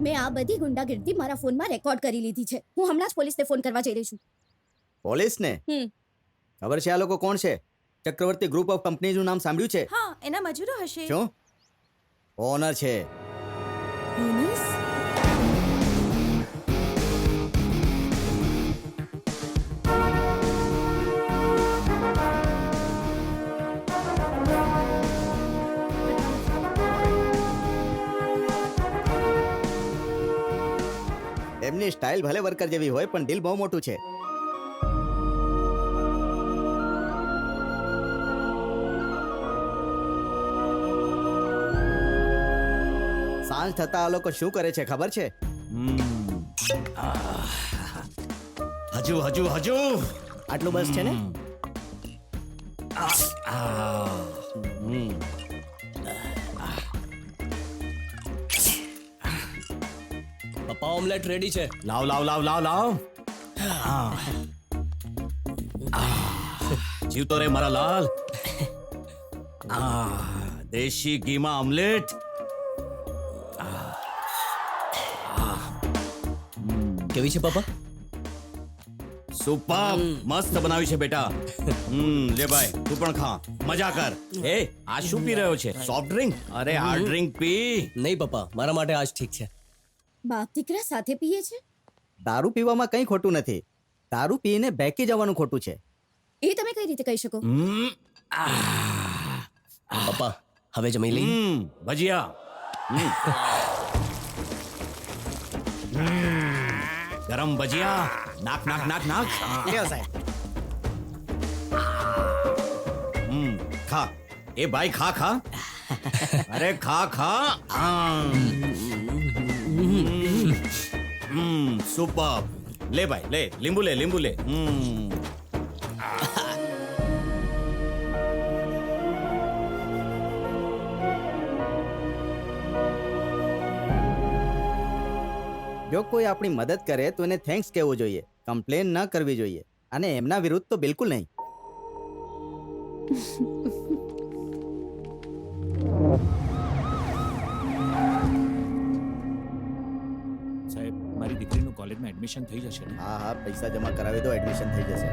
મેં આ બધી ગુંડાગીર્દી મારા ફોનમાં રેકોર્ડ કરી લીધી છે. હું હમણાં જ પોલીસને ફોન કરવા જઈ રહી છું. પોલીસને ખબર છે આ લોકો કોણ છે? ચક્રવર્તી ગ્રુપ ઓફ કંપનીઝનું નામ સાંભળ્યું છે? હા, એના મજૂરો હશે. શું? ઓનર છે. પોલીસ? એમની સ્ટાઇલ ભલે વર્કર જેવી હોય પણ દિલ બહુ મોટું છે. સાંજ થતા આ લોકો શું કરે છે ખબર છે? હજુ હજુ હજુ આટલું બસ છે ને? પપ્પા ઓમલેટ રેડી છે. લાવ લાવ લાવ લાવ લાવ જીવતો રે મારા લાલ. દેશી ઘીમાં ઓમલેટ. કેવી છે પપ્પા? સુપર મસ્ત બનાવી છે બેટા. લે ભાઈ તું પણ ખા, મજા કર. એ આ શું પી રહ્યો છે? Soft drink? અરે આ ડ્રિંક પી. નહીં પપ્પા, મારા માટે આજ ઠીક છે. બાપ દીકરા સાથે પીએ છે? દારૂ પીવામાં કંઈ ખોટું નથી. દારૂ પીને બેકી જવાનું ખોટું છે. એ તમે કઈ રીતે કહી શકો? પપ્પા હવે જમી લઈ. ભજીયા. ગરમ ભજીયા. નાક નાક નાક નાક. લ્યો સાહેબ. ખા. એ ભાઈ ખા ખા. અરે ખા ખા. સુપર. લે ભાઈ લે, લીંબુ લે લીંબુ લે. જો કોઈ આપણી મદદ કરે તો એને થેન્ક્સ કહેવું જોઈએ, કમ્પ્લેન ન કરવી જોઈએ. અને એમના વિરુદ્ધ તો બિલકુલ નહીં. સાહેબ, મારી દીકરીનું કોલેજમાં એડમિશન થઈ જશે ને? હા હા, પૈસા જમા કરાવી દો, એડમિશન થઈ જશે.